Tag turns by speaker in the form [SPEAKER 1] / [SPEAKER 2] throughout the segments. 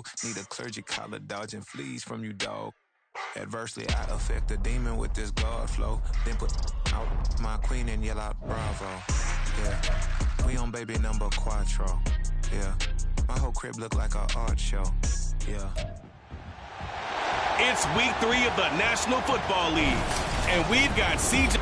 [SPEAKER 1] dog. Need a clergy collar dodging fleas from you, dog. Adversely, I affect a demon with this guard flow. Then put out my queen and yell out bravo. Yeah, we on baby number quattro. Yeah, my whole crib look like an art show. Yeah.
[SPEAKER 2] It's week 3 of the National Football League, and we've got CJ.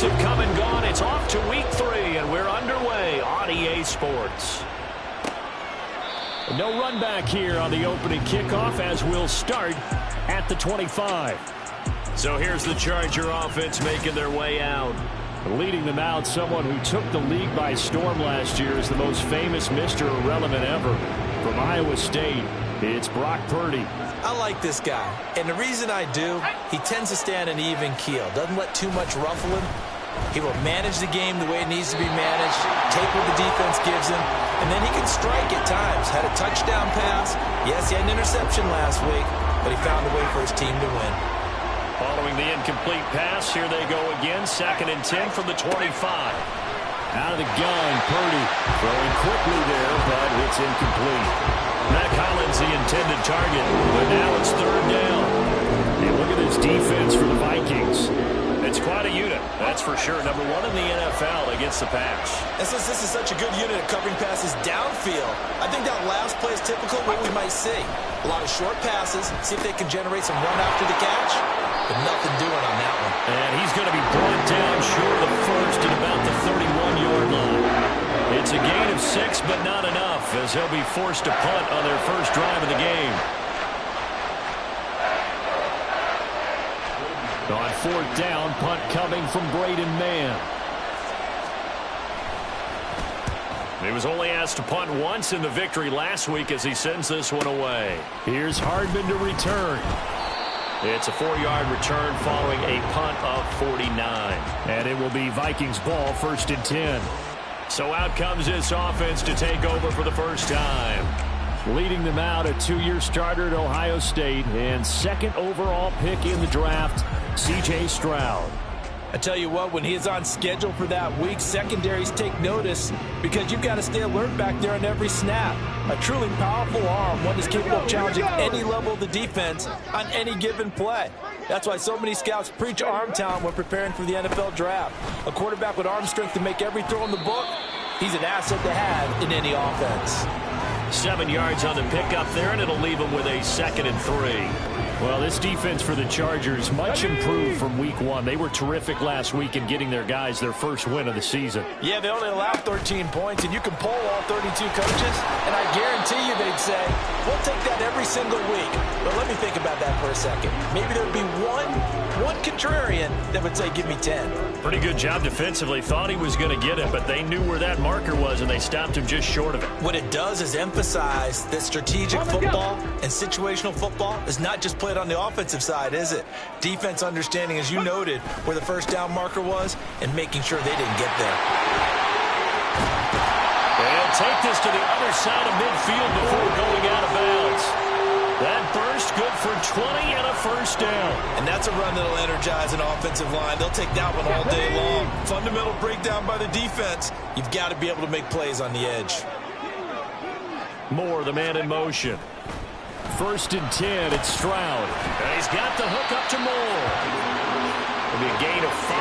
[SPEAKER 3] Have come and gone. It's off to week 3, and we're underway on EA Sports. No run back here on the opening kickoff as we'll start at the 25. So here's the Charger offense making their way out. Leading them out, someone who took the league by storm last year is the most famous Mr. Irrelevant ever. From Iowa State, it's Brock Purdy.
[SPEAKER 4] I like this guy, and the reason I do, he tends to stay on an even keel. Doesn't let too much ruffle him. He will manage the game the way it needs to be managed, take what the defense gives him, and then he can strike at times. Had a touchdown pass. Yes, he had an interception last week, but he found a way for his team to win.
[SPEAKER 3] Following the incomplete pass, here they go again. 2nd and 10 from the 25. Out of the gun, Purdy throwing quickly there, but it's incomplete. Matt Collins, the intended target, but now it's 3rd down. And look at this defense for the Vikings. It's quite a unit, that's for sure. Number 1 in the NFL against the pass.
[SPEAKER 4] And since this is such a good unit at covering passes downfield, I think that last play is typical of what we might see. A lot of short passes, see if they can generate some run after the catch, but nothing doing on that one.
[SPEAKER 3] And he's going to be brought down short of the first at about the 31-yard line. It's a gain of 6, but not enough, as they'll be forced to punt on their first drive of the game. On 4th down, punt coming from Braden Mann. He was only asked to punt once in the victory last week as he sends this one away. Here's Hardman to return. It's a 4-yard return following a punt of 49. And it will be Vikings ball, 1st and 10. So out comes this offense to take over for the first time. Leading them out, a 2-year starter at Ohio State and 2nd overall pick in the draft, C.J. Stroud.
[SPEAKER 4] I tell you what, when he is on schedule for that week, secondaries take notice because you've got to stay alert back there on every snap. A truly powerful arm, one that's capable of challenging any level of the defense on any given play. That's why so many scouts preach arm talent when preparing for the NFL draft. A quarterback with arm strength to make every throw in the book, he's an asset to have in any offense.
[SPEAKER 3] 7 yards on the pickup there, and it'll leave them with a 2nd and 3. Well, this defense for the Chargers, much improved from week 1. They were terrific last week in getting their guys their first win of the season.
[SPEAKER 4] Yeah, they only allowed 13 points, and you can poll all 32 coaches, and I guarantee you they'd say, we'll take that every single week. But let me think about that for a second. Maybe there'd be one contrarian that would say, give me 10.
[SPEAKER 3] Pretty good job defensively. Thought he was going to get it, but they knew where that marker was, and they stopped him just short of it.
[SPEAKER 4] What it does is emphasize that strategic football and situational football is not just played on the offensive side, is it? Defense understanding, as you noted, where the first down marker was and making sure they didn't get there.
[SPEAKER 3] They'll take this to the other side of midfield before going out of bounds. That burst good for 20 and a first down.
[SPEAKER 4] And that's a run that'll energize an offensive line. They'll take that one all day long. Fundamental breakdown by the defense. You've got to be able to make plays on the edge.
[SPEAKER 3] Moore, the man in motion. 1st and 10, it's Stroud. And he's got the hook up to Moore. It'll be a gain of 5,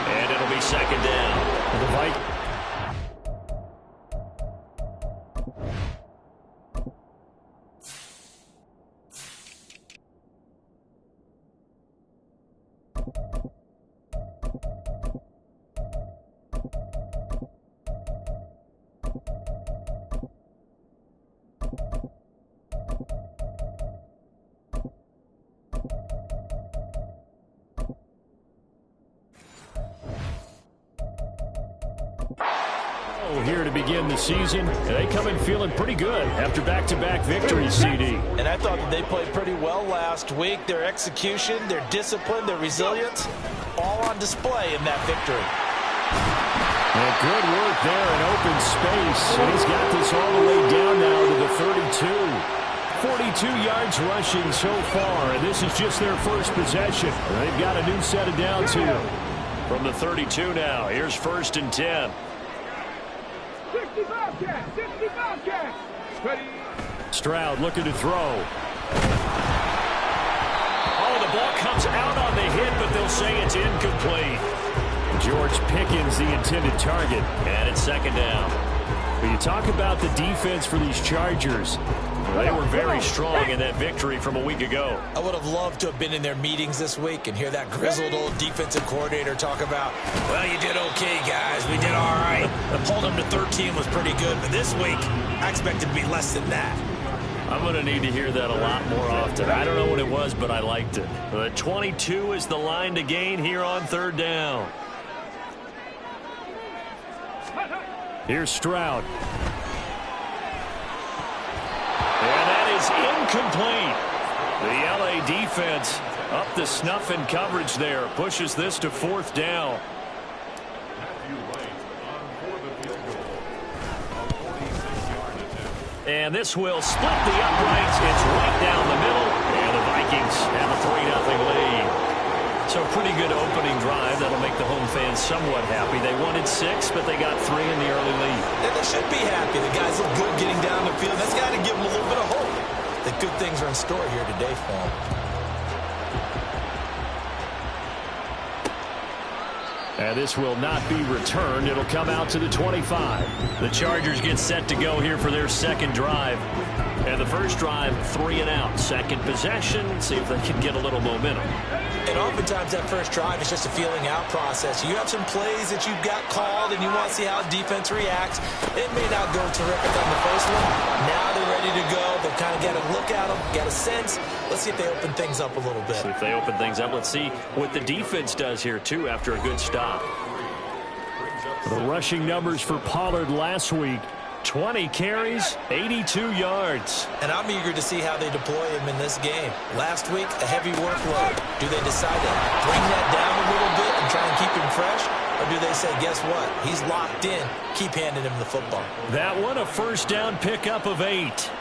[SPEAKER 3] and it'll be 2nd down. The Vikings. Here to begin the season, and they come in feeling pretty good after back-to-back victories, CD.
[SPEAKER 4] And I thought that they played pretty well last week. Their execution, their discipline, their resilience, all on display in that victory.
[SPEAKER 3] And good work there in open space. And he's got this all the way down now to the 32. 42 yards rushing so far, and this is just their first possession. They've got a new set of downs here. From the 32 now, here's 1st and 10.
[SPEAKER 5] 65 catch. Ready.
[SPEAKER 3] Stroud looking to throw. Oh, the ball comes out on the hit, but they'll say it's incomplete. George Pickens, the intended target, and it's 2nd down. When you talk about the defense for these Chargers, they were very strong in that victory from a week ago.
[SPEAKER 4] I would have loved to have been in their meetings this week and hear that grizzled old defensive coordinator talk about, well, you did okay, guys. We did all right. Holding them to 13 was pretty good, but this week, I expected to be less than that.
[SPEAKER 3] I'm going to need to hear that a lot more often. I don't know what it was, but I liked it. 22 is the line to gain here on 3rd down. Here's Stroud. And that is incomplete. The LA defense up the snuff in coverage there. Pushes this to 4th down. And this will split the uprights. It's right down the middle. And the Vikings have a 3-0 lead. So pretty good opening drive. That'll make the home fans somewhat happy. They wanted 6, but they got 3 in the early lead.
[SPEAKER 4] And they should be happy. The guys look good getting down the field. That's got to give them a little bit of hope that good things are in store here today for them.
[SPEAKER 3] And this will not be returned. It'll come out to the 25. The Chargers get set to go here for their 2nd drive. And the first drive, 3 and out. 2nd possession, see if they can get a little momentum.
[SPEAKER 4] And oftentimes that first drive is just a feeling out process. You have some plays that you've got called and you want to see how defense reacts. It may not go terrific on the first one. Now they're ready to go. They've kind of got a look at them, got a sense. Let's see if they open things up a little bit.
[SPEAKER 3] See if they open things up. Let's see what the defense does here, too, after a good stop. The rushing numbers for Pollard last week. 20 carries, 82 yards.
[SPEAKER 4] And I'm eager to see how they deploy him in this game. Last week, a heavy workload. Do they decide to bring that down a little bit and try and keep him fresh? Or do they say, guess what? He's locked in. Keep handing him the football.
[SPEAKER 3] That one, a 1st down pickup of 8.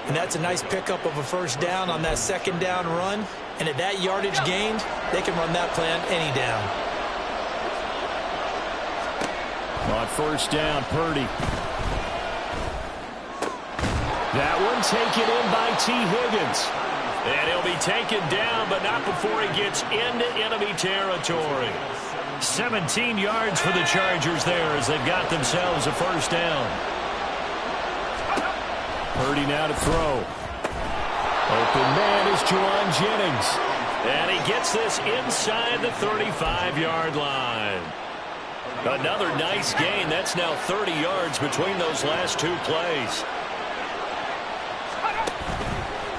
[SPEAKER 4] And that's a nice pickup of a 1st down on that 2nd down run. And at that yardage gained, they can run that plan any down.
[SPEAKER 3] On 1st down, Purdy. That one taken in by T. Higgins. And he'll be taken down, but not before he gets into enemy territory. 17 yards for the Chargers there as they've got themselves a 1st down. Purdy now to throw. Open man is Juwan Jennings. And he gets this inside the 35-yard line. Another nice gain. That's now 30 yards between those last 2 plays.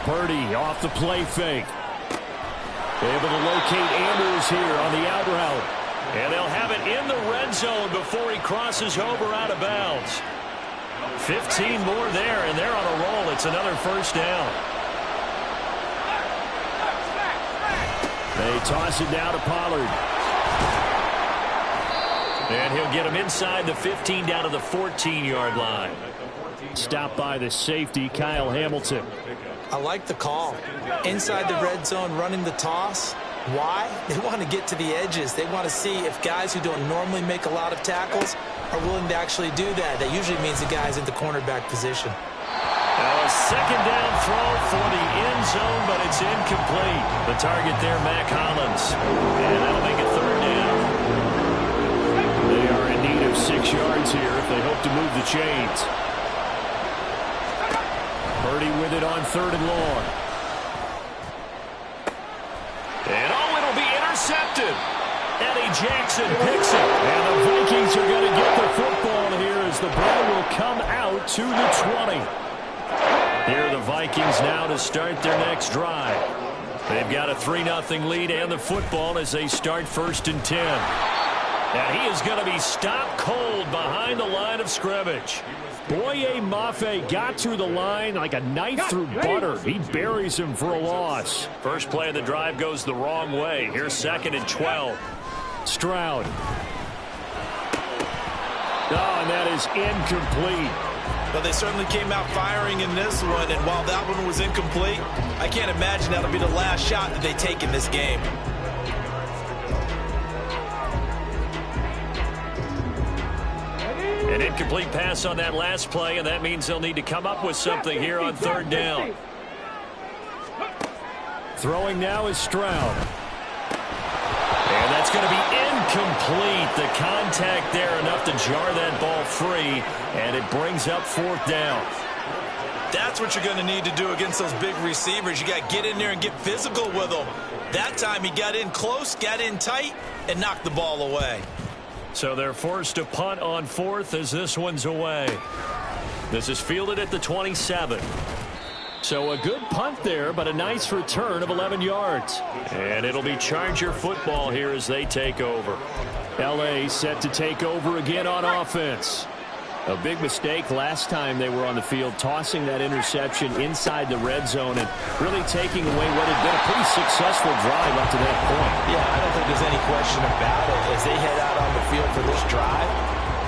[SPEAKER 3] Purdy off the play fake. Able to locate Andrews here on the out route. And they'll have it in the red zone before he crosses over out of bounds. 15 more there, and they're on a roll. It's another 1st down. They toss it down to Pollard. And he'll get him inside the 15 down to the 14-yard line. Stopped by the safety, Kyle Hamilton.
[SPEAKER 4] I like the call. Inside the red zone, running the toss. Why? They want to get to the edges. They want to see if guys who don't normally make a lot of tackles are willing to actually do that. That usually means the guy's in the cornerback position.
[SPEAKER 3] Now a 2nd down throw for the end zone, but it's incomplete. The target there, Mac Hollins. And that'll make it 3rd down. They are in need of 6 yards here if they hope to move the chains. Purdy with it on 3rd and long. And it'll be intercepted. Eddie Jackson picks it. And the Vikings are going to get the football here as the ball will come out to the 20. Here are the Vikings now to start their next drive. They've got a 3-0 lead and the football as they start 1st and 10. And he is going to be stopped cold behind the line of scrimmage. Boye Mafe got through the line like a knife through butter. He buries him for a loss. First play of the drive goes the wrong way. Here's 2nd and 12. Stroud. Oh, and that is incomplete.
[SPEAKER 4] Well, they certainly came out firing in this one, and while that one was incomplete, I can't imagine that'll be the last shot that they take in this game.
[SPEAKER 3] An incomplete pass on that last play, and that means they'll need to come up with something here on third down. Throwing now is Stroud. And that's going to be incomplete. The contact there enough to jar that ball free, and it brings up fourth down.
[SPEAKER 4] That's what you're going to need to do against those big receivers. You got to get in there and get physical with them. That time he got in close, got in tight, and knocked the ball away.
[SPEAKER 3] So they're forced to punt on fourth as this one's away. This is fielded at the 27. So a good punt there, but a nice return of 11 yards. And it'll be Charger football here as they take over. L.A. set to take over again on offense. A big mistake last time they were on the field, tossing that interception inside the red zone and really taking away what had been a pretty successful drive up to that point.
[SPEAKER 4] Yeah, I don't think there's any question about it. As they head out on the field for this drive,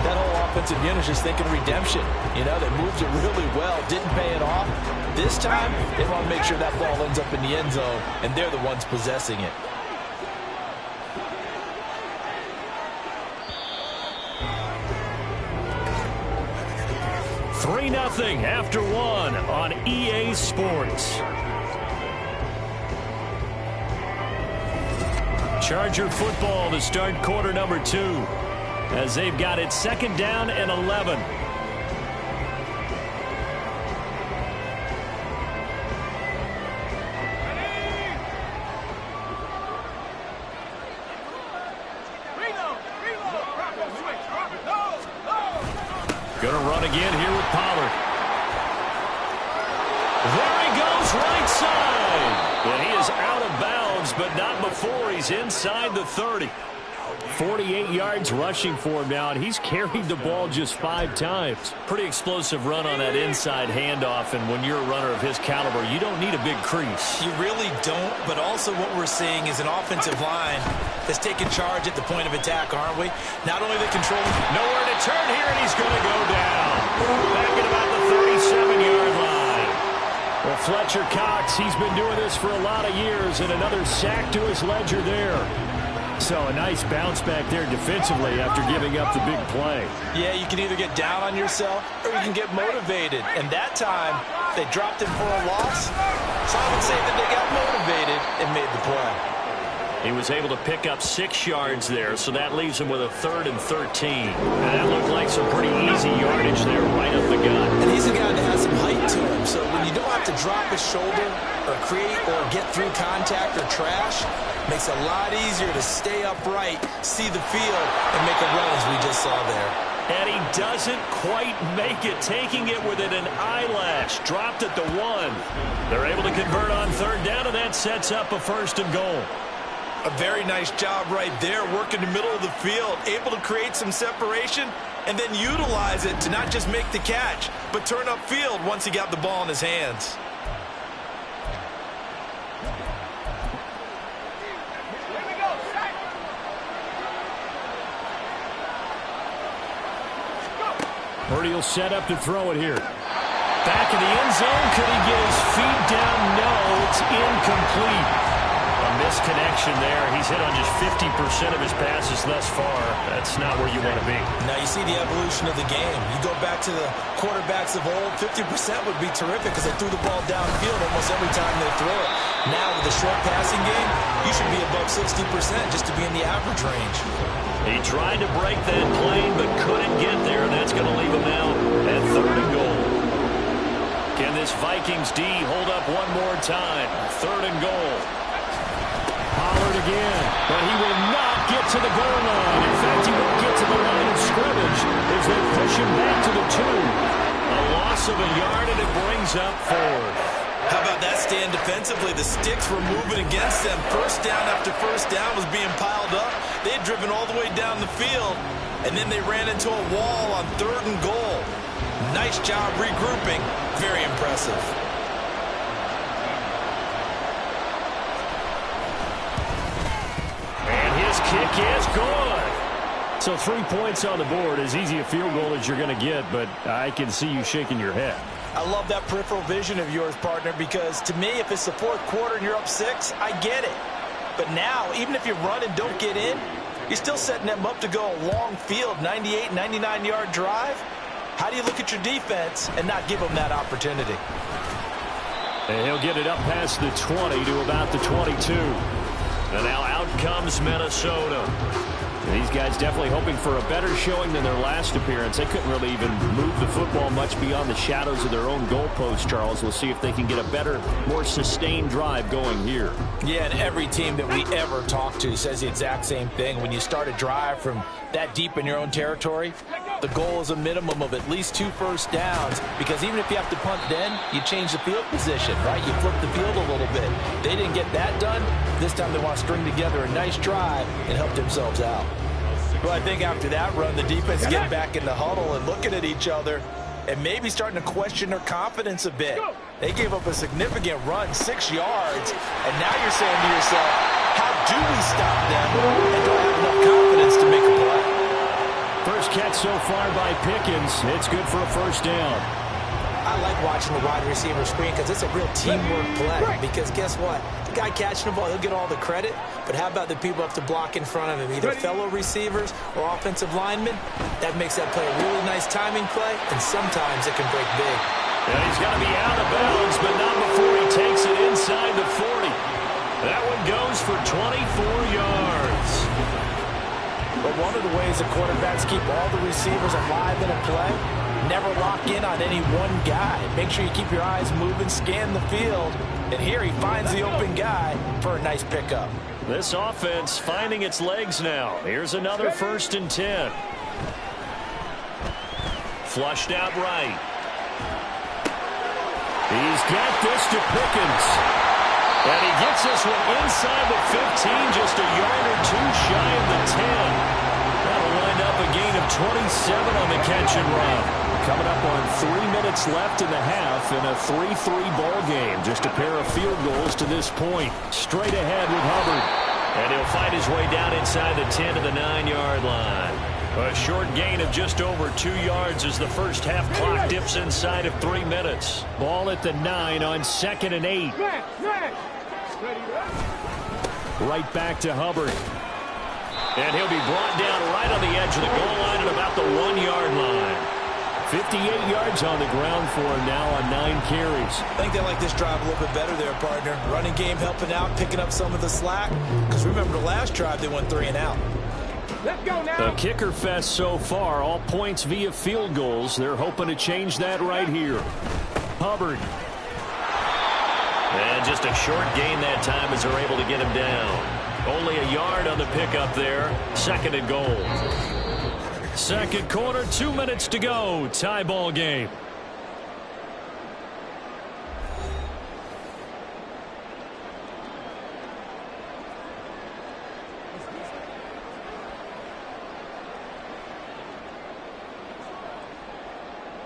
[SPEAKER 4] that whole offensive unit is just thinking redemption. You know, they moved it really well, didn't pay it off. This time, they want to make sure that ball ends up in the end zone, and they're the ones possessing it.
[SPEAKER 3] Three 3-0 after one on EA Sports. Charger football to start quarter number 2 as they've got it second down and 11. Going to run again here with Pollard. There he goes, right side. And he is out of bounds, but not before he's inside the 30. 48 yards rushing for him now, and he's carried the ball just 5 times. Pretty explosive run on that inside handoff, and when you're a runner of his caliber, you don't need a big crease.
[SPEAKER 4] You really don't, but also what we're seeing is an offensive line that's taking charge at the point of attack, aren't we? Not only the control.
[SPEAKER 3] Nowhere to turn here, and he's going to go down. Back at about the 37-yard line. Well, Fletcher Cox, he's been doing this for a lot of years, and another sack to his ledger there. So a nice bounce back there defensively after giving up the big play.
[SPEAKER 4] Yeah, you can either get down on yourself or you can get motivated. And that time, they dropped him for a loss. So I would say that they got motivated and made the play.
[SPEAKER 3] He was able to pick up 6 yards there, so that leaves him with a 3rd and 13. And that looked like some pretty easy yardage there right up the gut.
[SPEAKER 4] And he's a guy that has some height to him, so when you don't have to drop his shoulder or create or get through contact or trash, makes it a lot easier to stay upright, see the field, and make a run as we just saw there.
[SPEAKER 3] And he doesn't quite make it, taking it within an eyelash. Dropped at the 1. They're able to convert on 3rd down, and that sets up a 1st and goal.
[SPEAKER 4] A very nice job right there, working the middle of the field, able to create some separation and then utilize it to not just make the catch, but turn upfield once he got the ball in his hands.
[SPEAKER 3] Purdy will set up to throw it here. Back in the end zone. Could he get his feet down? No, it's incomplete. A misconnection there. He's hit on just 50% of his passes thus far. That's not where you want to be.
[SPEAKER 4] Now you see the evolution of the game. You go back to the quarterbacks of old, 50% would be terrific because they threw the ball downfield almost every time they throw it. Now with the short passing game, you should be above 60% just to be in the average range.
[SPEAKER 3] He tried to break that plane but couldn't get there, and that's going to leave him out at 3rd and goal. Can this Vikings D hold up one more time? 3rd and goal. Pollard again, but he will not get to the goal line. In fact, he won't get to the line of scrimmage as they push him back to the 2. A loss of a yard, and it brings up 4th.
[SPEAKER 4] How about that stand defensively? The sticks were moving against them. First down after first down was being piled up. They had driven all the way down the field, and then they ran into a wall on 3rd and goal. Nice job regrouping. Very impressive.
[SPEAKER 3] And his kick is good. So 3 points on the board, as easy a field goal as you're going to get, but I can see you shaking your head.
[SPEAKER 4] I love that peripheral vision of yours, partner, because to me, if it's the fourth quarter and you're up 6, I get it. But now, even if you run and don't get in, you're still setting them up to go a long field, 98, 99-yard drive. How do you look at your defense and not give them that opportunity?
[SPEAKER 3] And he'll get it up past the 20 to about the 22. And now out comes Minnesota. These guys definitely hoping for a better showing than their last appearance. They couldn't really even move the football much beyond the shadows of their own goalpost, Charles. We'll see if they can get a better, more sustained drive going here.
[SPEAKER 4] Yeah, and every team that we ever talk to says the exact same thing. When you start a drive from that deep in your own territory, the goal is a minimum of at least 2 first downs, because even if you have to punt then, you change the field position, right? You flip the field a little bit. They didn't get that done. This time they want to string together a nice drive and help themselves out. Well, I think after that run, the defense get back in the huddle and looking at each other and maybe starting to question their confidence a bit. They gave up a significant run, 6 yards, and now you're saying to yourself, how do we stop them, and do I have enough confidence to make a play?
[SPEAKER 3] First catch so far by Pickens. It's good for a first down.
[SPEAKER 4] I like watching the wide receiver screen because it's a real teamwork play. Because guess what? The guy catching the ball, he'll get all the credit. But how about the people have to block in front of him, either fellow receivers or offensive linemen? That makes that play a really nice timing play, and sometimes it can break big.
[SPEAKER 3] And he's got to be out of bounds, but not before he takes it inside the 40. That one goes for 24 yards.
[SPEAKER 4] But one of the ways the quarterbacks keep all the receivers alive in a play, never lock in on any one guy. Make sure you keep your eyes moving, scan the field. And here he finds the open guy for a nice pickup.
[SPEAKER 3] This offense finding its legs now. Here's another 1st and 10. Flushed out right. He's got this to Pickens. And he gets this one inside the 15, just a yard or 2 shy of the 10. That'll wind up a gain of 27 on the catch and run. Coming up on 3 minutes left in the half in a 3-3 ball game. Just a pair of field goals to this point. Straight ahead with Hubbard. And he'll find his way down inside the 10 to the 9-yard line. A short gain of just over 2 yards as the first half clock dips inside of 3 minutes. Ball at the 9 on 2nd and 8. Right back to Hubbard. And he'll be brought down right on the edge of the goal line at about the 1-yard line. 58 yards on the ground for him now on 9 carries.
[SPEAKER 4] I think they like this drive a little bit better there, partner. Running game helping out, picking up some of the slack. Because remember the last drive, they went 3 and out.
[SPEAKER 5] Let's go now.
[SPEAKER 3] A kicker fest so far, all points via field goals. They're hoping to change that right here. Hubbard. And just a short gain that time as they're able to get him down. Only a yard on the pickup there. 2nd and goal. Second quarter, 2 minutes to go. Tie ball game.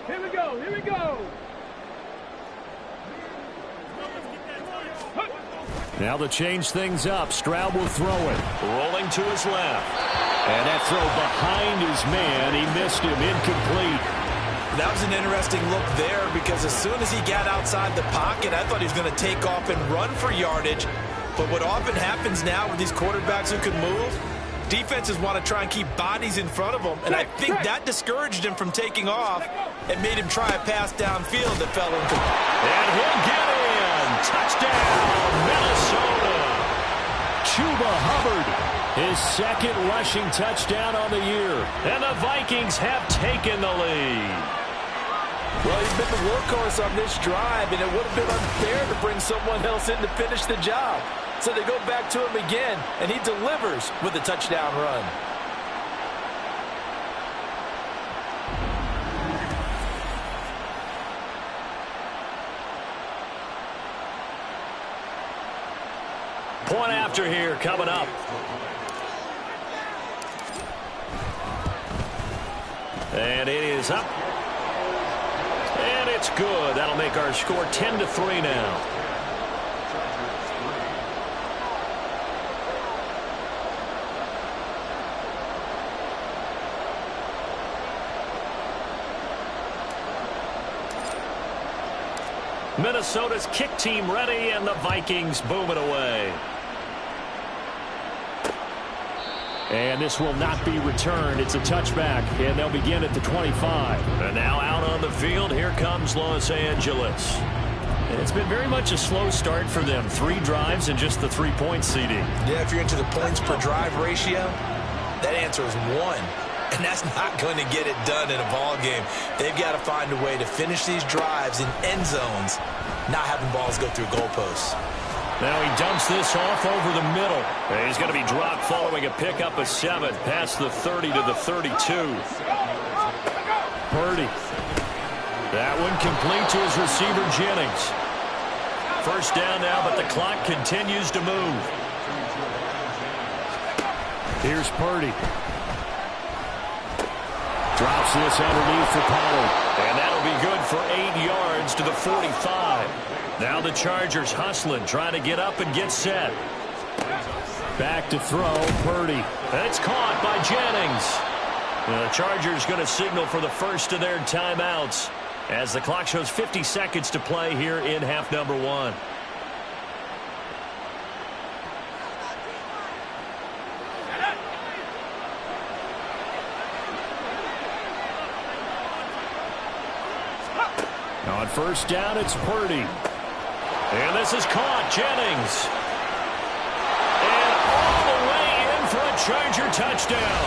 [SPEAKER 5] Here we go. Here we go.
[SPEAKER 3] Now to change things up, Stroud will throw it. Rolling to his left. And that throw behind his man, he missed him, incomplete.
[SPEAKER 4] That was an interesting look there because as soon as he got outside the pocket, I thought he was going to take off and run for yardage. But what often happens now with these quarterbacks who can move, defenses want to try and keep bodies in front of them. And I think that discouraged him from taking off and made him try a pass downfield that fell incomplete.
[SPEAKER 3] And he'll get in. Touchdown, Minnesota. Chuba Hubbard, his 2nd rushing touchdown on the year. And the Vikings have taken the lead.
[SPEAKER 4] Well, he's been the workhorse on this drive, and it would have been unfair to bring someone else in to finish the job. So they go back to him again, and he delivers with a touchdown run.
[SPEAKER 3] Point after here coming up. And it is up. And it's good. That'll make our score 10-3 now. Minnesota's kick team ready, and the Vikings boom it away. And this will not be returned. It's a touchback, and they'll begin at the 25. And now out on the field, here comes Los Angeles. And it's been very much a slow start for them. 3 drives and just the 3-point seeding.
[SPEAKER 4] Yeah, if you're into the points per drive ratio, that answer is 1. And that's not going to get it done in a ball game. They've got to find a way to finish these drives in end zones, not having balls go through goalposts.
[SPEAKER 3] Now he dumps this off over the middle. And he's going to be dropped following a pickup of 7 past the 30 to the 32. Purdy. That one complete to his receiver, Jennings. First down now, but the clock continues to move. Here's Purdy. Drops this underneath for Pollard. And that'll be good for 8 yards to the 45. Now the Chargers hustling, trying to get up and get set. Back to throw, Purdy. That's caught by Jennings. The Chargers going to signal for the first of their timeouts as the clock shows 50 seconds to play here in half number 1. On first down, it's Purdy. And this is caught. Jennings. And all the way in for a Charger touchdown.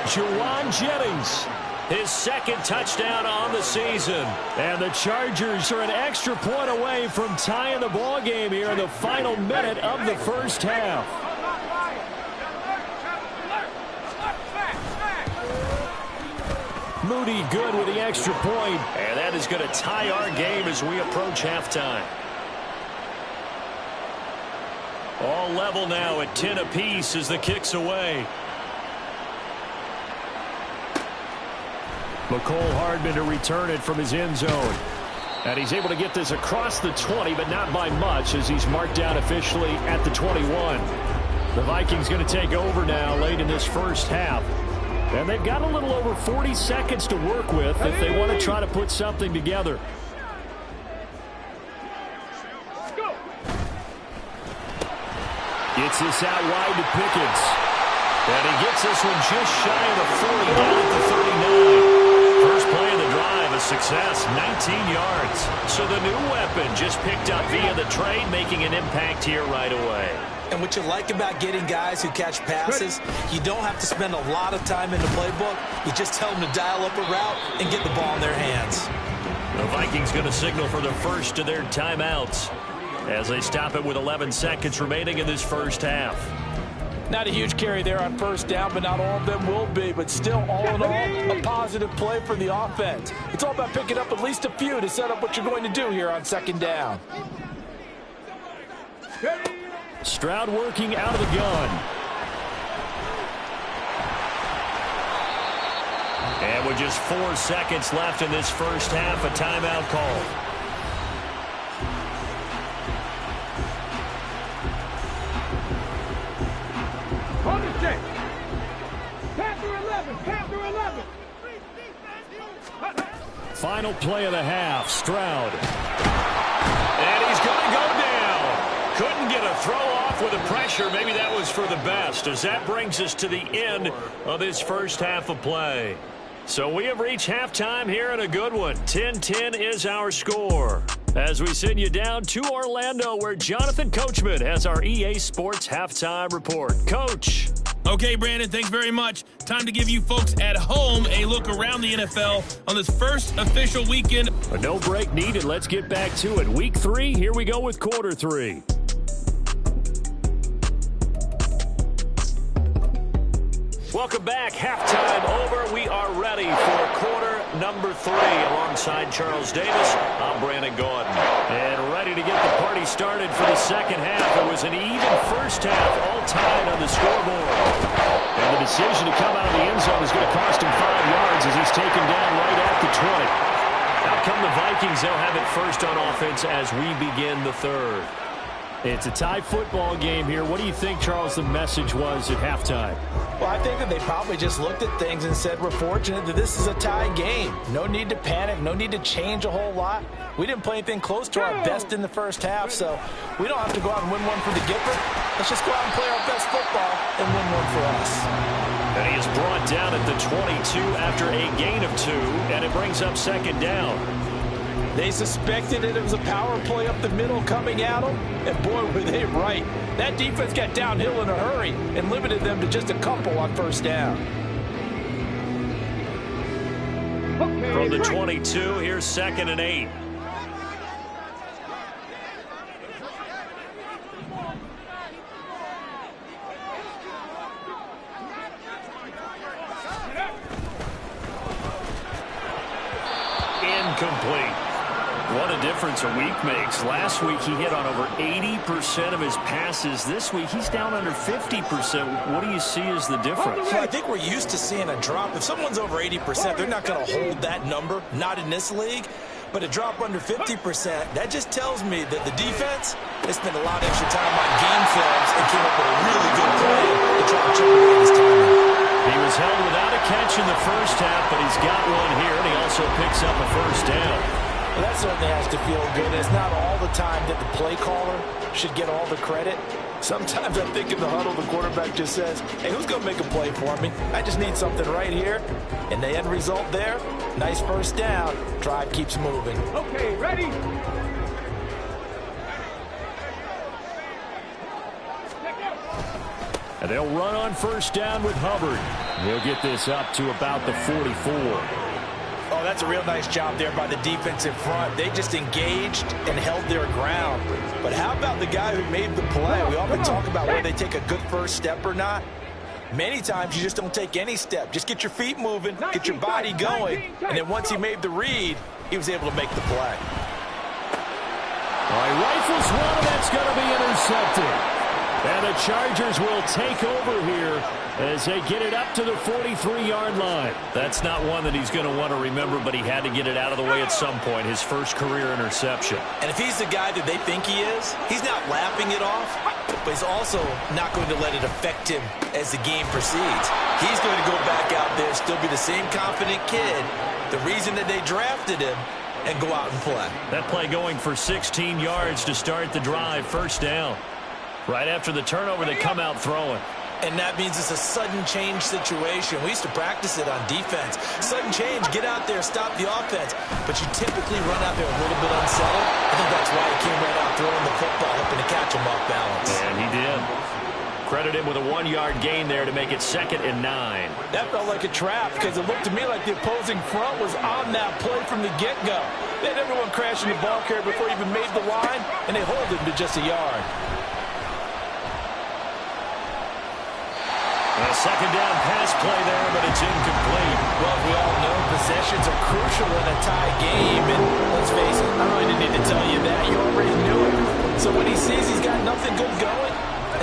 [SPEAKER 3] Juwan Jennings. His second touchdown on the season. And the Chargers are an extra point away from tying the ball game here in the final minute of the first half. Moody good with the extra point. And that is going to tie our game as we approach halftime. All level now at 10 apiece as the kick's away. McCole Hardman to return it from his end zone. And he's able to get this across the 20, but not by much as he's marked down officially at the 21. The Vikings going to take over now late in this first half. And they've got a little over 40 seconds to work with if they want to try to put something together. Gets this out wide to Pickens. And he gets this one just shy of the 40 down at the 39. First play of the drive, a success, 19 yards. So the new weapon just picked up via the trade, making an impact here right away.
[SPEAKER 4] And what you like about getting guys who catch passes, you don't have to spend a lot of time in the playbook. You just tell them to dial up a route and get the ball in their hands.
[SPEAKER 3] The Vikings going to signal for the first of their timeouts as they stop it with 11 seconds remaining in this first half.
[SPEAKER 6] Not a huge carry there on first down, but not all of them will be. But still, all in all, a positive play for the offense. It's all about picking up at least a few to set up what you're going to do here on second down.
[SPEAKER 3] Stroud working out of the gun. And with just 4 seconds left in this first half, a timeout call.
[SPEAKER 5] On the check. Panther 11. Panther 11.
[SPEAKER 3] Final play of the half. Stroud. And he's going to go down. Couldn't get a throw off with the pressure. Maybe that was for the best, as that brings us to the end of this first half of play. So we have reached halftime here in a good one. 10-10 is our score. As we send you down to Orlando, where Jonathan Coachman has our EA Sports Halftime Report. Coach.
[SPEAKER 7] Okay, Brandon, thanks very much. Time to give you folks at home a look around the NFL on this first official weekend.
[SPEAKER 3] A no break needed. Let's get back to it. Week 3, here we go with quarter 3. Welcome back. Halftime over. We are ready for quarter number 3. Alongside Charles Davis, I'm Brandon Gordon. And ready to get the party started for the second half. It was an even first half, all tied on the scoreboard. And the decision to come out of the end zone is going to cost him 5 yards as he's taken down right at the 20. Out come the Vikings. They'll have it first on offense as we begin the third. It's a tie football game here. What do you think, Charles, the message was at halftime?
[SPEAKER 4] Well, I think that they probably just looked at things and said, we're fortunate that this is a tie game. No need to panic. No need to change a whole lot. We didn't play anything close to our best in the first half, so we don't have to go out and win one for the Gipper. Let's just go out and play our best football and win one for us.
[SPEAKER 3] And he is brought down at the 22 after a gain of 2, and it brings up second down.
[SPEAKER 4] They suspected it was a power play up the middle coming at them, and boy, were they right. That defense got downhill in a hurry and limited them to just a couple on first down.
[SPEAKER 3] From the 22, here's 2nd and 8. Incomplete. What a difference a week makes. Last week he hit on over 80% of his passes. This week he's down under 50%. What do you see as the difference?
[SPEAKER 4] Well, I think we're used to seeing a drop. If someone's over 80%, they're not going to hold that number, not in this league. But a drop under 50%, that just tells me that the defense has spent a lot of extra time on game films and came up with a really good plan to try to chip away this time.
[SPEAKER 3] He was held without a catch in the first half, but he's got one here, and he also picks up a first down.
[SPEAKER 4] Well, that certainly has to feel good. It's not all the time that the play caller should get all the credit. Sometimes I think in the huddle, the quarterback just says, hey, who's going to make a play for me? I just need something right here. And the end result there, nice first down. Drive keeps moving.
[SPEAKER 5] Okay, ready?
[SPEAKER 3] And they'll run on first down with Hubbard. He'll get this up to about the 44.
[SPEAKER 4] Oh, that's a real nice job there by the defense in front. They just engaged and held their ground. But how about the guy who made the play? We often talk about whether they take a good first step or not. Many times you just don't take any step. Just get your feet moving, get your body going, and then once he made the read, he was able to make the play.
[SPEAKER 3] All right, rifles one, that's going to be intercepted. And the Chargers will take over here as they get it up to the 43-yard line. That's not one that he's going to want to remember, but he had to get it out of the way at some point, his first career interception.
[SPEAKER 4] And if he's the guy that they think he is, he's not laughing it off, but he's also not going to let it affect him as the game proceeds. He's going to go back out there, still be the same confident kid, the reason that they drafted him, and go out and play.
[SPEAKER 3] That play going for 16 yards to start the drive, first down. Right after the turnover, they come out throwing.
[SPEAKER 4] And that means it's a sudden change situation. We used to practice it on defense. Sudden change, get out there, stop the offense. But you typically run out there a little bit unsettled. I think that's why he came right out throwing the football, hoping to catch him off balance.
[SPEAKER 3] And he did. Credit him with a 1-yard gain there to make it 2nd and 9.
[SPEAKER 4] That felt like a trap because it looked to me like the opposing front was on that play from the get-go. They had everyone crashing the ball carrier before he even made the line, and they hold him to just a yard.
[SPEAKER 3] A second down pass play there, but it's incomplete.
[SPEAKER 4] Well, we all know possessions are crucial in a tie game, and let's face it, I really didn't need to tell you that. You already knew it. So when he sees he's got nothing good going,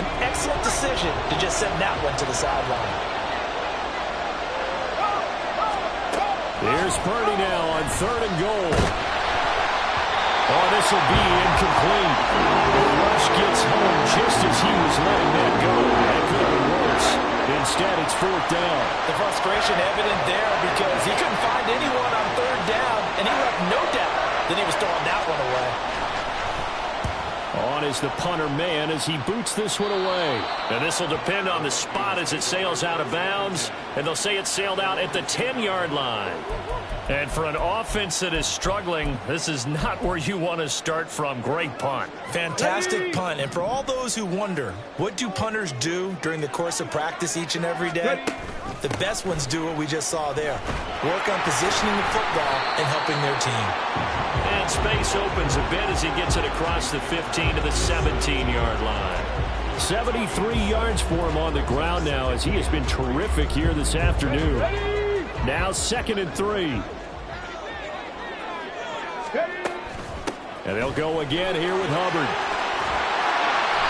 [SPEAKER 4] an excellent decision to just send that one to the sideline.
[SPEAKER 3] Here's Purdy now on 3rd and goal. Oh, this will be incomplete. The rush gets home just as he was letting that go. That could have been worse. Instead, it's 4th down.
[SPEAKER 4] The frustration evident there because he couldn't find anyone on 3rd down, and he left no doubt that he was throwing that one away.
[SPEAKER 3] On is the punter man as he boots this one away. And this will depend on the spot as it sails out of bounds. And they'll say it sailed out at the 10-yard line. And for an offense that is struggling, this is not where you want to start from. Great punt.
[SPEAKER 4] Fantastic punt. And for all those who wonder, what do punters do during the course of practice each and every day? The best ones do what we just saw there. Work on positioning the football and helping their team.
[SPEAKER 3] And space opens a bit as he gets it across the 15 to the 17-yard line. 73 yards for him on the ground now as he has been terrific here this afternoon. Now 2nd and 3. And they'll go again here with Hubbard.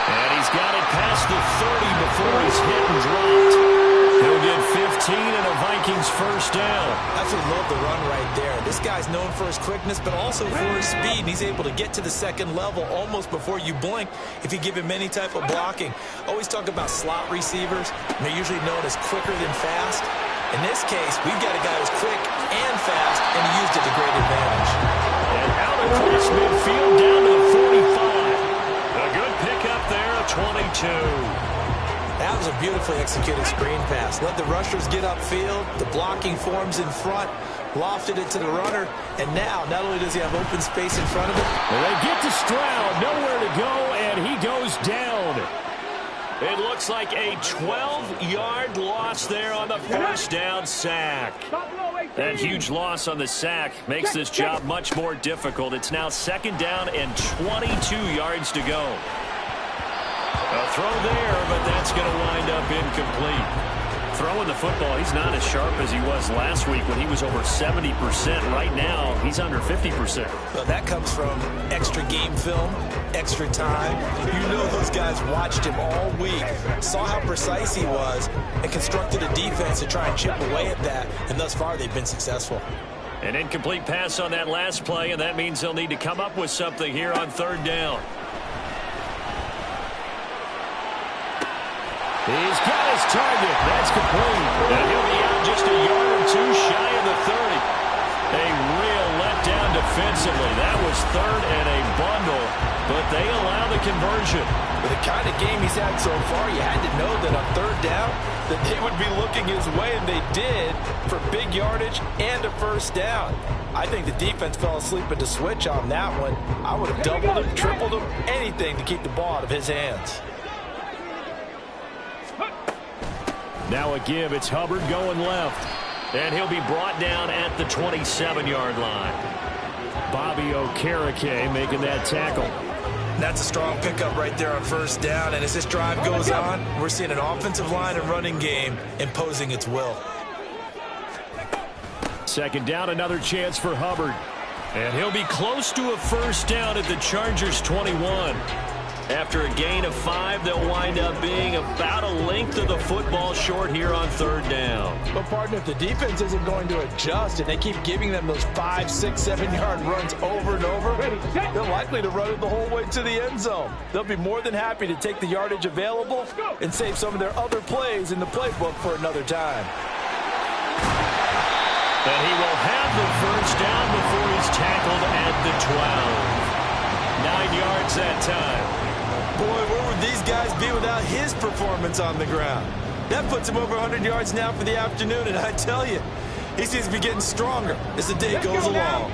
[SPEAKER 3] And he's got it past the 30 before he's hit and dropped. He'll get 14 and a Vikings first down.
[SPEAKER 4] Absolutely love the run right there. This guy's known for his quickness, but also for his speed. And he's able to get to the second level almost before you blink if you give him any type of blocking. Always talk about slot receivers, and they're usually known as quicker than fast. In this case, we've got a guy who's quick and fast, and he used it to great advantage.
[SPEAKER 3] And out across midfield down to the 45. A good pickup there, a 22.
[SPEAKER 4] That was a beautifully executed screen pass. Let the rushers get upfield. The blocking forms in front. Lofted it to the runner. And now, not only does he have open space in front of him.
[SPEAKER 3] Well, they get to Stroud. Nowhere to go, and he goes down. It looks like a 12-yard loss there on the first down sack. That huge loss on the sack makes this job much more difficult. It's now second down and 22 yards to go. A throw there, but that's going to wind up incomplete. Throwing the football, he's not as sharp as he was last week when he was over 70%. Right now, he's under 50%.
[SPEAKER 4] Well, that comes from extra game film, extra time. You know those guys watched him all week, saw how precise he was, and constructed a defense to try and chip away at that. And thus far, they've been successful.
[SPEAKER 3] An incomplete pass on that last play, and that means they'll need to come up with something here on third down. He's got his target. That's complete. And he'll be out just a yard or two shy of the 30. A real letdown defensively. That was third and a bundle, but they allow the conversion.
[SPEAKER 4] With the kind of game he's had so far, you had to know that on third down that they would be looking his way, and they did, for big yardage and a first down. I think the defense fell asleep at the switch on that one. I would have doubled him, tripled him, anything to keep the ball out of his hands.
[SPEAKER 3] Now a give. It's Hubbard going left. And he'll be brought down at the 27-yard line. Bobby Okereke making that tackle.
[SPEAKER 4] That's a strong pickup right there on first down. And as this drive goes on, we're seeing an offensive line and running game imposing its will.
[SPEAKER 3] Second down, another chance for Hubbard. And he'll be close to a first down at the Chargers 21. After a gain of 5, they'll wind up being about a length of the football short here on third down.
[SPEAKER 4] But, partner, if the defense isn't going to adjust and they keep giving them those 5, 6, 7-yard runs over and over, they're likely to run it the whole way to the end zone. They'll be more than happy to take the yardage available and save some of their other plays in the playbook for another time.
[SPEAKER 3] And he will have the first down before he's tackled at the 12. 9 yards that time.
[SPEAKER 4] Boy, where would these guys be without his performance on the ground? That puts him over 100 yards now for the afternoon, and I tell you, he seems to be getting stronger as the day goes along.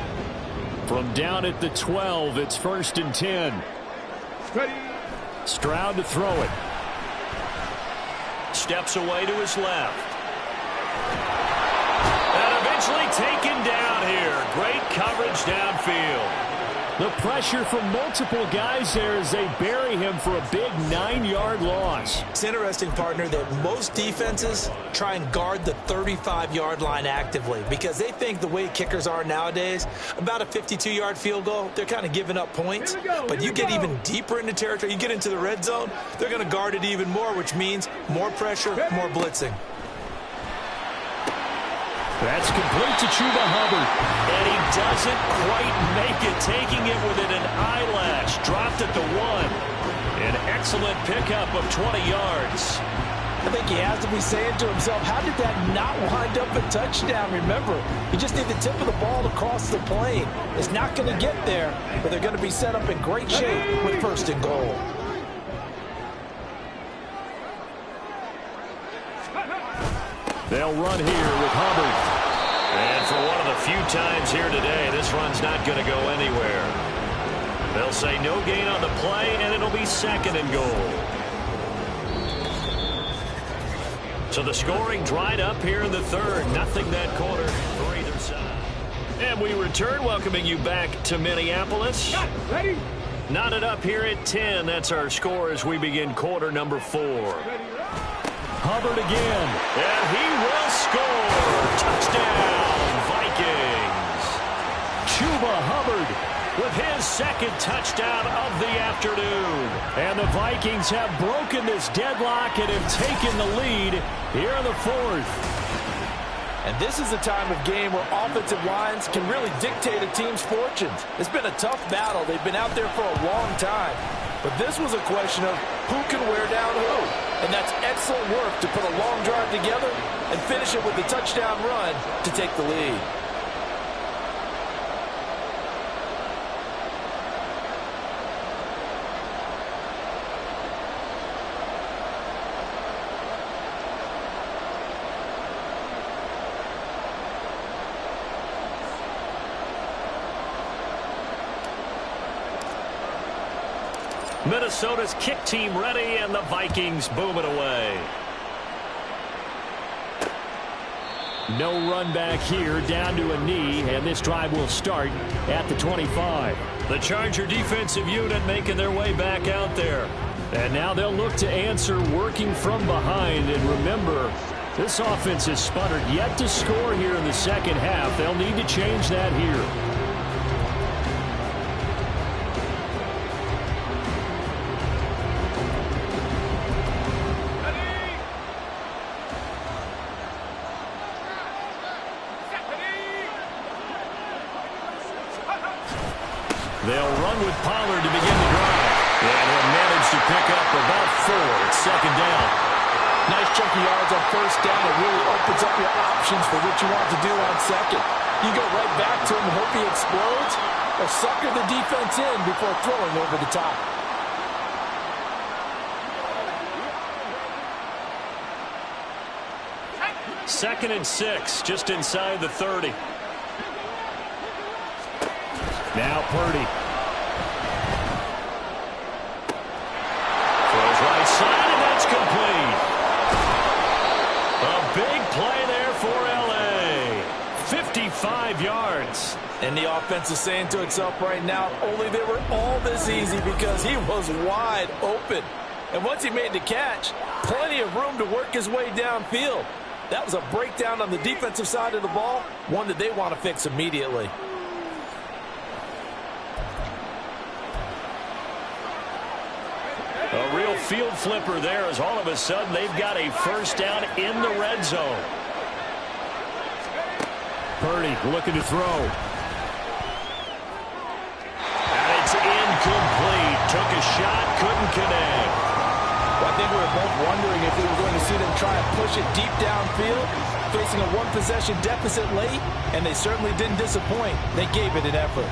[SPEAKER 3] From down at the 12, it's first and 10. Stroud to throw it. Steps away to his left. And eventually taken down here. Great coverage downfield. The pressure from multiple guys there as they bury him for a big 9-yard loss.
[SPEAKER 4] It's interesting, partner, that most defenses try and guard the 35-yard line actively because they think the way kickers are nowadays, about a 52-yard field goal, they're kind of giving up points. But you get even deeper into territory, you get into the red zone, they're going to guard it even more, which means more pressure, more blitzing.
[SPEAKER 3] That's complete to Chuba Hubbard. And he doesn't quite make it, taking it within an eyelash. Dropped at the 1. An excellent pickup of 20 yards.
[SPEAKER 4] I think he has to be saying to himself, how did that not wind up a touchdown? Remember, you just need the tip of the ball to cross the plane. It's not going to get there, but they're going to be set up in great shape with first and goal.
[SPEAKER 3] They'll run here with Hubbard. And for one of the few times here today, this run's not going to go anywhere. They'll say no gain on the play, and it'll be second and goal. So the scoring dried up here in the third. Nothing that quarter for either side. And we return, welcoming you back to Minneapolis.
[SPEAKER 5] Ready?
[SPEAKER 3] Knotted up here at 10. That's our score as we begin quarter number 4. Hubbard again, and he will score. Touchdown, Vikings. Chuba Hubbard with his second touchdown of the afternoon. And the Vikings have broken this deadlock and have taken the lead here in the fourth.
[SPEAKER 4] And this is a time of game where offensive lines can really dictate a team's fortunes. It's been a tough battle. They've been out there for a long time. But this was a question of who can wear down who. And that's excellent work to put a long drive together and finish it with a touchdown run to take the lead.
[SPEAKER 3] Minnesota's kick team ready, and the Vikings boom it away. No run back here, down to a knee, and this drive will start at the 25. The Charger defensive unit making their way back out there. And now they'll look to answer working from behind. And remember, this offense has sputtered yet to score here in the second half. They'll need to change that here. They'll run with Pollard to begin the drive. And he'll manage to pick up about 4. It's second down.
[SPEAKER 4] Nice chunky yards on first down. It really opens up your options for what you want to do on second. You go right back to him and hope he explodes, or sucker the defense in before throwing over the top.
[SPEAKER 3] Second and 6, just inside the 30. Now Purdy. Throws right side, and that's complete. A big play there for L.A. 55 yards.
[SPEAKER 4] And the offense is saying to itself right now, only they were all this easy because he was wide open. And once he made the catch, plenty of room to work his way downfield. That was a breakdown on the defensive side of the ball, one that they want to fix immediately.
[SPEAKER 3] A real field flipper there as all of a sudden they've got a first down in the red zone. Purdy looking to throw. And it's incomplete. Took a shot, couldn't connect.
[SPEAKER 4] Well, I think we were both wondering if we were going to see them try and push it deep downfield, facing a one-possession deficit late, and they certainly didn't disappoint. They gave it an effort.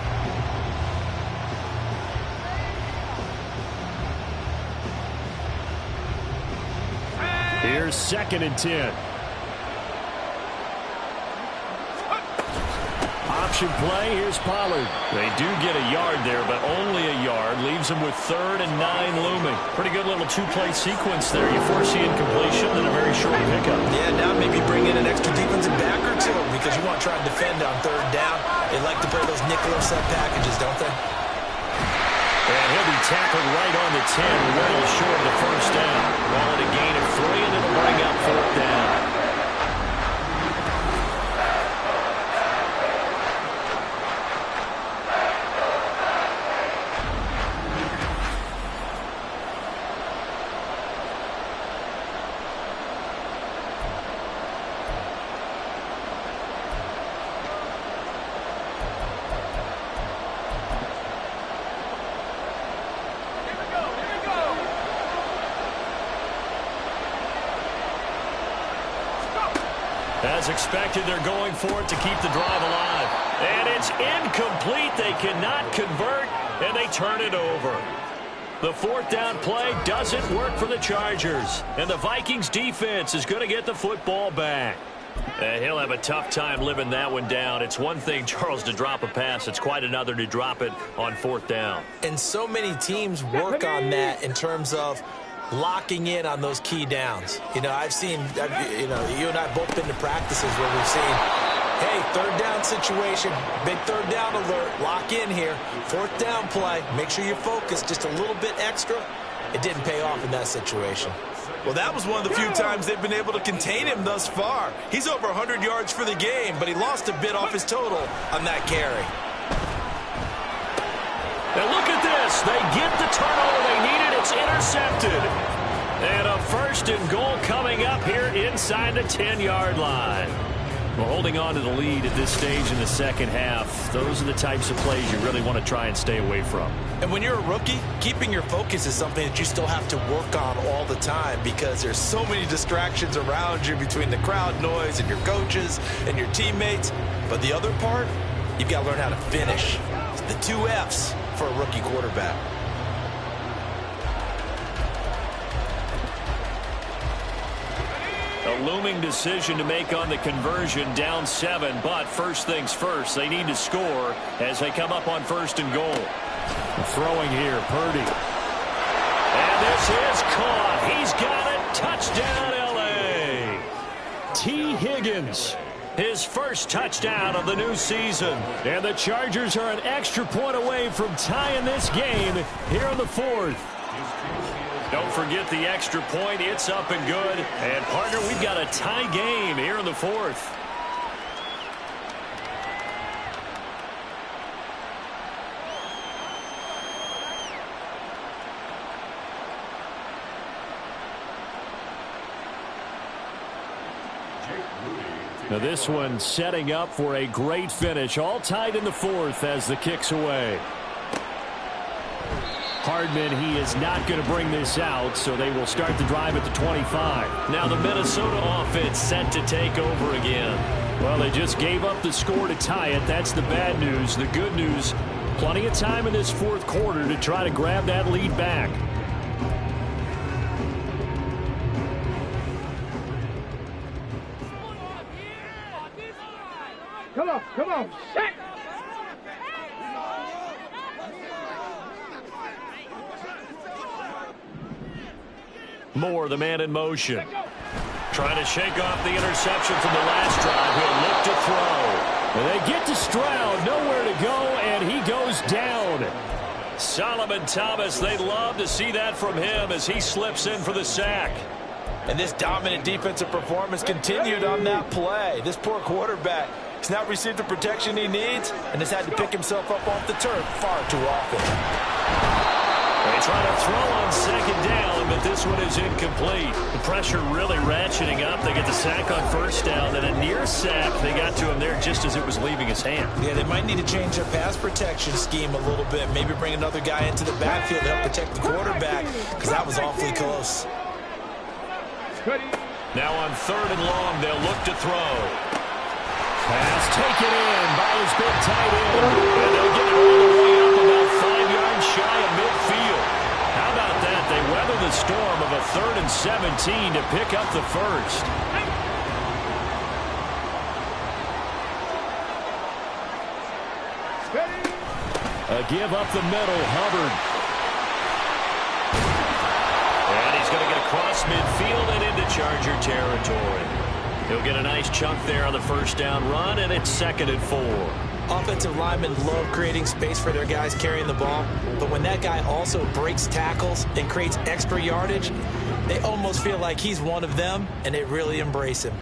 [SPEAKER 3] Here's second and 10. Option play. Here's Pollard. They do get a yard there, but only a yard. Leaves them with 3rd and 9 looming. Pretty good little two-play sequence there. You foresee incompletion and a very short pickup.
[SPEAKER 4] Yeah, now maybe bring in an extra defensive back or two because you want to try and defend on 3rd down. They like to play those nickel or sub packages, don't they?
[SPEAKER 3] And he'll be tackled right on the 10, well short of the first down. Ball at a gain of 3, and it'll bring up 4th down. As expected, they're going for it to keep the drive alive. And it's incomplete. They cannot convert, and they turn it over. The 4th down play doesn't work for the Chargers. And the Vikings defense is going to get the football back. He'll have a tough time living that one down. It's one thing, Charles, to drop a pass. It's quite another to drop it on 4th down.
[SPEAKER 4] And so many teams work on that in terms of locking in on those key downs. You know, I've seen, you and I both been to practices where we've seen, hey, 3rd down situation, big 3rd down alert, lock in here, 4th down play, make sure you're focused just a little bit extra. It didn't pay off in that situation.
[SPEAKER 6] Well, that was one of the few times they've been able to contain him thus far. He's over 100 yards for the game, but he lost a bit off his total on that carry.
[SPEAKER 3] And look at this. They get the turnover they needed. It's intercepted. And a 1st and goal coming up here inside the 10-yard line. Well, holding on to the lead at this stage in the second half, those are the types of plays you really want to try and stay away from.
[SPEAKER 4] And when you're a rookie, keeping your focus is something that you still have to work on all the time because there's so many distractions around you between the crowd noise and your coaches and your teammates. But the other part, you've got to learn how to finish. It's the 2 F's for a rookie quarterback.
[SPEAKER 3] A looming decision to make on the conversion, down 7, but first things first, they need to score as they come up on 1st and goal. Throwing here, Purdy. And this is caught. He's got it. Touchdown, L.A. T. Higgins, his first touchdown of the new season. And the Chargers are an extra point away from tying this game here in the 4th. Don't forget the extra point. It's up and good. And, partner, we've got a tie game here in the 4th. Now this one setting up for a great finish. All tied in the 4th as the kick's away. Hardman, he is not going to bring this out, so they will start the drive at the 25. Now the Minnesota offense set to take over again. Well, they just gave up the score to tie it. That's the bad news. The good news, plenty of time in this 4th quarter to try to grab that lead back.
[SPEAKER 5] Come on, set!
[SPEAKER 3] Moore, the man in motion. Trying to shake off the interception from the last drive. He'll look to throw. And they get to Stroud, nowhere to go, and he goes down. Solomon Thomas, they'd love to see that from him as he slips in for the sack.
[SPEAKER 4] And this dominant defensive performance continued on that play. This poor quarterback has not received the protection he needs and has had to pick himself up off the turf far too often.
[SPEAKER 3] They try to throw on 2nd down, but this one is incomplete. The pressure really ratcheting up. They get the sack on 1st down, and a near sack. They got to him there just as it was leaving his hand.
[SPEAKER 4] Yeah, they might need to change their pass protection scheme a little bit. Maybe bring another guy into the backfield to help protect the quarterback because that was awfully close.
[SPEAKER 3] Now on 3rd and long, they'll look to throw. Pass taken in by his big tight end. And they'll get it all the way up about 5 yards shy of midfield. How about that? They weather the storm of a 3rd and 17 to pick up the first. A give up the middle, Hubbard. And he's going to get across midfield and into Charger territory. He'll get a nice chunk there on the 1st down run, and it's 2nd and 4.
[SPEAKER 4] Offensive linemen love creating space for their guys carrying the ball, but when that guy also breaks tackles and creates extra yardage, they almost feel like he's one of them, and they really embrace him.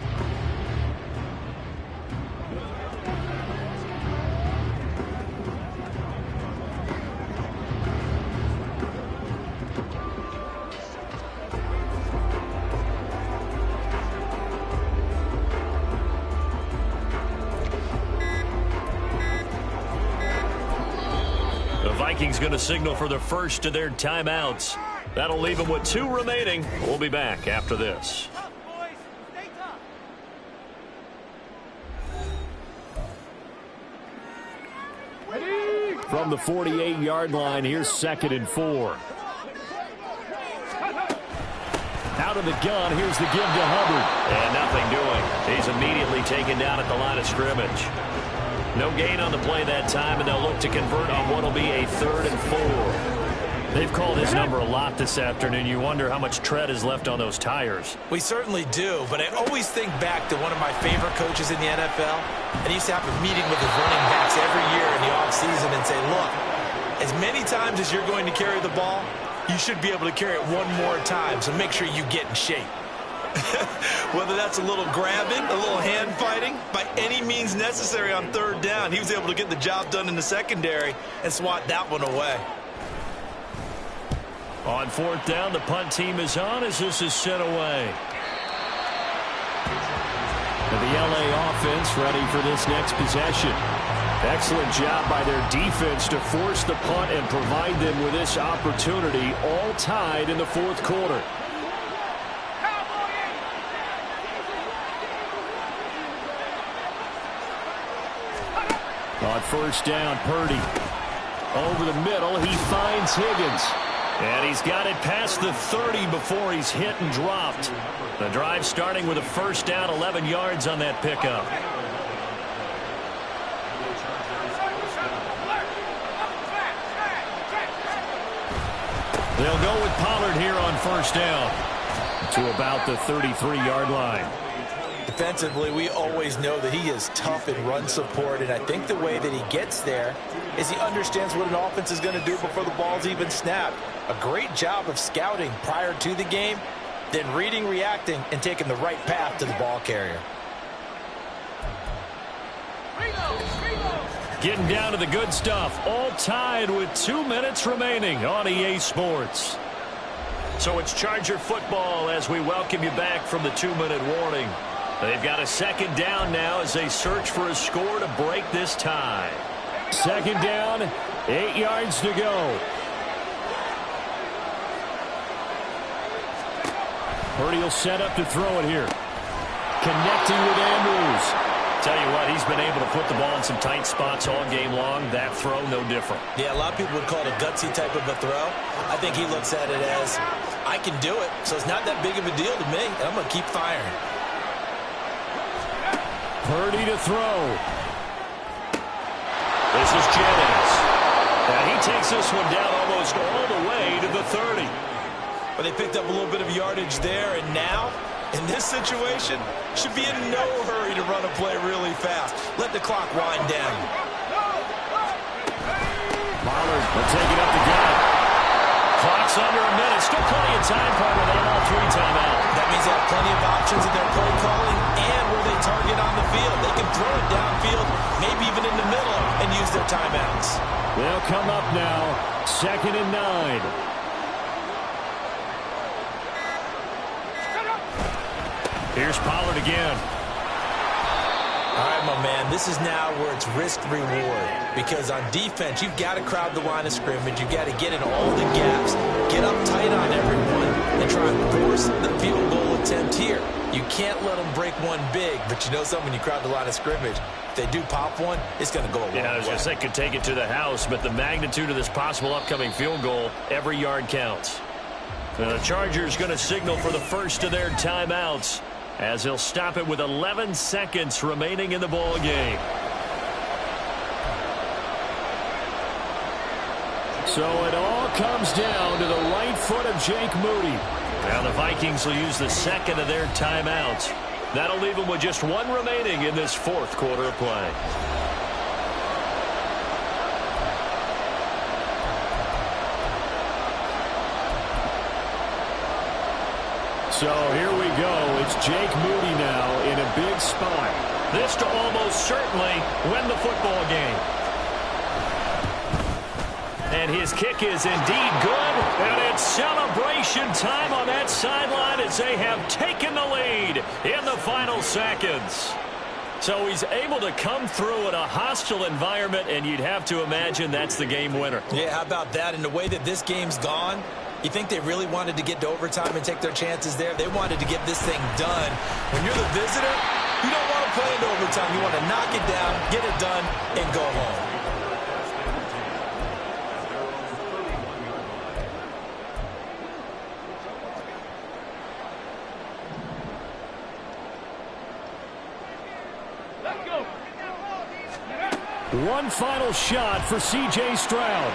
[SPEAKER 3] Vikings going to signal for the first of their timeouts. That'll leave them with 2 remaining. We'll be back after this. From the 48-yard line, here's 2nd and 4. Out of the gun, here's the give to Hubbard. And nothing doing. He's immediately taken down at the line of scrimmage. No gain on the play that time, and they'll look to convert on what will be a 3rd and 4. They've called his number a lot this afternoon. You wonder how much tread is left on those tires.
[SPEAKER 4] We certainly do, but I always think back to one of my favorite coaches in the NFL, and he used to have a meeting with his running backs every year in the offseason and say, look, as many times as you're going to carry the ball, you should be able to carry it one more time, so make sure you get in shape. Whether that's a little grabbing, a little hand fighting, by any means necessary on 3rd down, he was able to get the job done in the secondary and swat that one away.
[SPEAKER 3] On 4th down, the punt team is on as this is sent away. And the LA offense ready for this next possession. Excellent job by their defense to force the punt and provide them with this opportunity, all tied in the fourth quarter. On first down, Purdy. Over the middle, he finds Higgins. And he's got it past the 30 before he's hit and dropped. The drive starting with a first down, 11 yards on that pickup. They'll go with Pollard here on first down to about the 33-yard line.
[SPEAKER 4] Defensively, we always know that he is tough in run support, and I think the way that he gets there is he understands what an offense is going to do before the ball's even snapped. A great job of scouting prior to the game, then reading, reacting, and taking the right path to the ball carrier.
[SPEAKER 3] Getting down to the good stuff, all tied with 2 minutes remaining on EA Sports. So it's Charger football as we welcome you back from the 2-minute warning. They've got a second down now as they search for a score to break this tie. Second down, 8 yards to go. Purdy will set up to throw it here. Connecting with Andrews. Tell you what, he's been able to put the ball in some tight spots all game long. That throw, no different.
[SPEAKER 4] Yeah, a lot of people would call it a gutsy type of a throw. I think he looks at it as, I can do it, so it's not that big of a deal to me, and I'm going to keep firing.
[SPEAKER 3] Purdy to throw. This is Jennings. And he takes this one down almost all the way to the 30.
[SPEAKER 4] But they picked up a little bit of yardage there, and now, in this situation, should be in no hurry to run a play really fast. Let the clock wind down.
[SPEAKER 3] Pollard will take it up the gut. Clock's under a minute. Still plenty of time, partner. They have all 3 timeouts.
[SPEAKER 4] That means they have plenty of options in their play calling and where they target on the field. They can throw it downfield, maybe even in the middle, and use their timeouts.
[SPEAKER 3] They'll come up now, 2nd and 9. Here's Pollard again.
[SPEAKER 4] All right, my man, this is now where it's risk-reward. Because on defense, you've got to crowd the line of scrimmage. You've got to get in all the gaps, get up tight on everyone, and try and force the field goal attempt here. You can't let them break one big, but you know something, when you crowd the line of scrimmage, if they do pop one, it's going to go a long way.
[SPEAKER 3] Yeah, I was going to say, could take it to the house, but the magnitude of this possible upcoming field goal, every yard counts. And the Chargers going to signal for the first of their timeouts, as he'll stop it with 11 seconds remaining in the ball game. So it all comes down to the right foot of Jake Moody. Now the Vikings will use the second of their timeouts. That'll leave them with just 1 remaining in this fourth quarter of play. So here we go. It's Jake Moody now in a big spot. This to almost certainly win the football game. And his kick is indeed good. And it's celebration time on that sideline as they have taken the lead in the final seconds. So he's able to come through in a hostile environment, and you'd have to imagine that's the game winner.
[SPEAKER 4] Yeah, how about that? In the way that this game's gone, you think they really wanted to get to overtime and take their chances there? They wanted to get this thing done. When you're the visitor, you don't want to play into overtime. You want to knock it down, get it done, and go home.
[SPEAKER 3] One final shot for C.J. Stroud.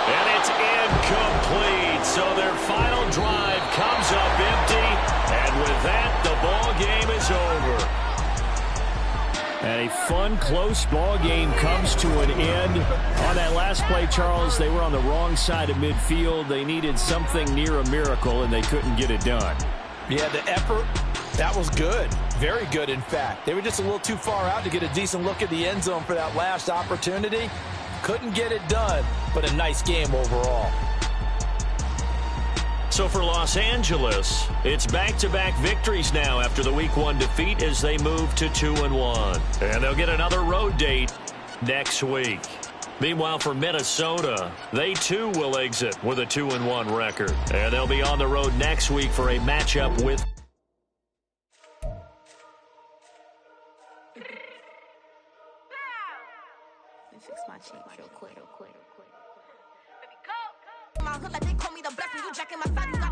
[SPEAKER 3] And it's incomplete. So their final drive comes up empty. And with that, the ball game is over. And a fun, close ball game comes to an end. On that last play, Charles, they were on the wrong side of midfield. They needed something near a miracle, and they couldn't get it done.
[SPEAKER 4] Yeah, the effort, that was good. Very good, in fact. They were just a little too far out to get a decent look at the end zone for that last opportunity. Couldn't get it done, but a nice game overall.
[SPEAKER 3] So for Los Angeles, it's back-to-back victories now after the Week 1 defeat as they move to 2-1. And they'll get another road date next week. Meanwhile, for Minnesota, they too will exit with a 2-1 record. And they'll be on the road next week for a matchup with...
[SPEAKER 8] Fix my cheek real quick. My hood like they call me the blessing. You jacking my side, you got